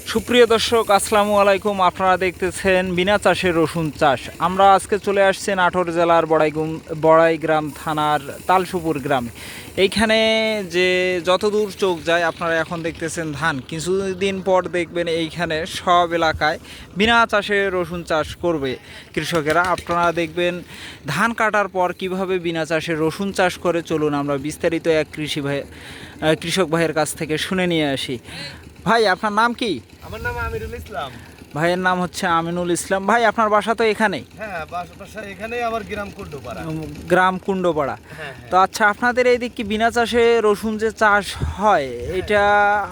সুপ্রিয় দর্শক আসসালামু আলাইকুম। আপনারা দেখতেছেন বিনা চাষের রসুন চাষ। আমরা আজকে চলে আসছি নাটোর জেলার বড়াইগ্রাম থানার তালসুপুর গ্রামে। এইখানে যে যতদূর চোখ যায় আপনারা এখন দেখতেছেন ধান, কিছুদিন পর দেখবেন এইখানে সব এলাকায় বিনা চাষে রসুন চাষ করবে কৃষকেরা। আপনারা দেখবেন ধান কাটার পর কিভাবে বিনা চাষে রসুন চাষ করে। চলুন আমরা বিস্তারিত এক কৃষক ভাইয়ের কাছ থেকে শুনে নিয়ে আসি। ভাই, আপনার নাম কি? আমার নাম আমিরুল ইসলাম। ভাইয়ের নাম হচ্ছে আমিনুল ইসলাম। ভাই, আপনার বাসা তো এখানেই? হ্যাঁ, বাসা এখানেই, আমার গ্রাম কুণ্ডপাড়া। গ্রাম কুণ্ডপাড়া। তো আচ্ছা, আপনাদের এই দিক কি বিনা চাষে রসুন যে চাষ হয় এটা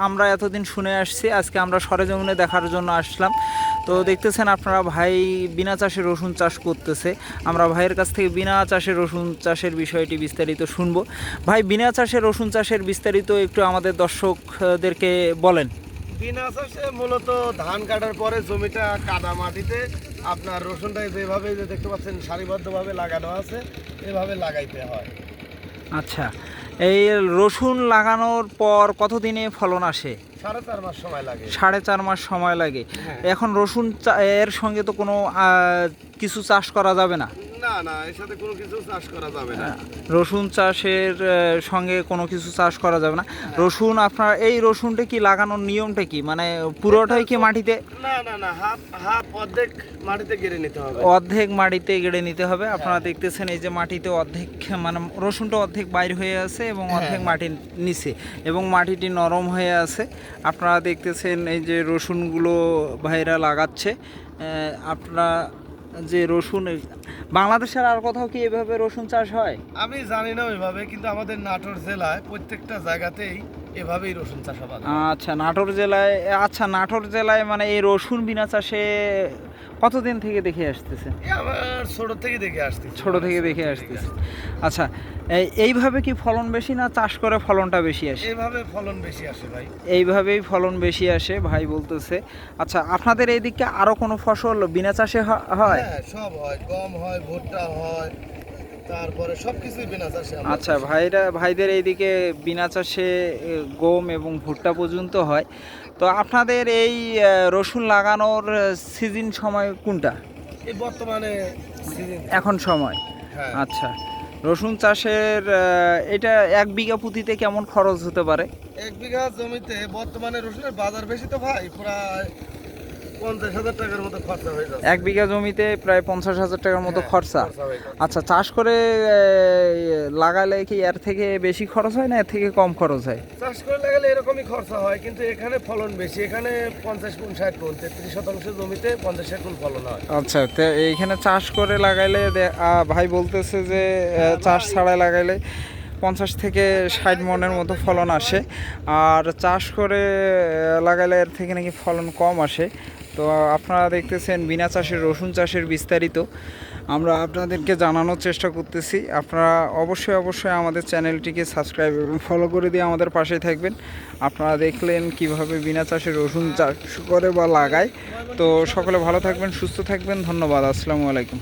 আমরা এতদিন শুনে আসছি, আজকে আমরা সরেজমিনে দেখার জন্য আসলাম। তো দেখতেছেন আপনারা ভাই বিনা চাষে রসুন চাষ করতেছে। আমরা ভাইয়ের কাছ থেকে বিনা চাষে রসুন চাষের বিষয়টি বিস্তারিত শুনবো। ভাই, বিনা চাষে রসুন চাষের বিস্তারিত একটু আমাদের দর্শকদেরকে বলেন। বিনা চাষে মূলত ধান কাটার পরে জমিটা কাদা মাটিতে আপনার রসুনটা যেভাবে যে দেখতে পাচ্ছেন সারিবদ্ধভাবে লাগানো আছে, এভাবে লাগাইতে হয়। আচ্ছা, এই রসুন লাগানোর পর কতদিনে ফলন আসে? 4.5 মাস সময় লাগে। 4.5 মাস সময় লাগে। হ্যাঁ। এখন রসুন এর সঙ্গে তো কোনো কিছু চাষ করা যাবে না? না না, এর সাথে কোনো কিছু চাষ করা যাবে না। রসুন চাষের সঙ্গে কোনো কিছু চাষ করা যাবে না। রসুন, আপনার এই রসুনটা কি লাগানোর নিয়মটা কি, মানে পুরোটাই কি মাটিতে? না না না, হাফ অর্ধেক মাটিতে গেড়ে নিতে হবে। অর্ধেক মাটিতে গেড়ে নিতে হবে। আপনারা দেখতেছেন এই যে মাটিতে অর্ধেক, মানে রসুনটা অর্ধেক বাইর হয়ে আছে এবং অর্ধেক মাটির নিচে, এবং মাটিটি নরম হয়ে আছে। আপনারা দেখতেছেন এই যে রসুনগুলো ভাইরা লাগাচ্ছে। আপনারা যে রসুন, বাংলাদেশের আর কোথাও কি এভাবে রসুন চাষ হয়? আমি জানি না ওইভাবে, কিন্তু আমাদের নাটোর জেলায় প্রত্যেকটা জায়গাতেই এভাবেই রসুন চাষাবাদ হয়। আচ্ছা, নাটোর জেলায় মানে এই রসুন বিনা চাষে কতদিন থেকে দেখে আসতেছে? আমার ছোট থেকে দেখে আসতেছে। আচ্ছা, এইভাবে কি ফলন বেশি না চাষ করে ফলনটা বেশি আসে? এইভাবে ফলন বেশি আসে ভাই। এইভাবেই ফলন বেশি আসে ভাই বলতেছে। আচ্ছা, আপনাদের এইদিকে আরো কোনো ফসল বিনা চাষে হয়? হ্যাঁ, সব হয়, গম হয়, ভুট্টা হয়, তারপরে সবকিছুই বিনা চাষে। আচ্ছা, ভাইদের এইদিকে বিনা চাষে গম এবং ভুট্টা পর্যন্ত হয়। তো আপনাদের এই রসুন লাগানোর সিজন সময় কোনটা? এই বর্তমানে এখন সময়। হ্যাঁ। আচ্ছা, রসুন চাষের এটা 1 বিঘা প্রতিতে কেমন খরচ হতে পারে? 1 বিঘা জমিতে বর্তমানে রসুনের বাজার বেশি তো ভাই, প্রায় 50,000 টাকার মতো খরচা হয়ে যাচ্ছে। 1 বিঘা জমিতে প্রায় 50,000 টাকার মতো হ্যাঁ, খরচা। হয়ে যাচ্ছে। আচ্ছা, চাষ করে লাগালে কি এর থেকে বেশি খরচ হয় না এর থেকে কম খরচ হয়? চাষ করে লাগালে এরকমই খরচা হয়, কিন্তু এখানে ফলন বেশি। এখানে 50 গুণ 60 গুণ, 33% জমিতে 50-60 গুণ ফলন হয়। আচ্ছা, তো এইখানে চাষ করে লাগাইলে ভাই বলতেছে যে চাষ ছাড়া লাগাইলে 50 থেকে 60 মনের মতো ফলন আসে, আর চাষ করে লাগাইলে এর থেকে নাকি ফলন কম আসে। তো আপনারা দেখতেছেন বিনা চাষের রসুন চাষের বিস্তারিত আমরা আপনাদেরকে জানানোর চেষ্টা করতেছি। আপনারা অবশ্যই আমাদের চ্যানেলটিকে সাবস্ক্রাইব এবং ফলো করে দিয়ে আমাদের পাশে থাকবেন। আপনারা দেখলেন কিভাবে বিনা চাষে রসুন চাষ করে বা লাগায়। তো সকলে ভালো থাকবেন, সুস্থ থাকবেন। ধন্যবাদ। আসসালামু আলাইকুম।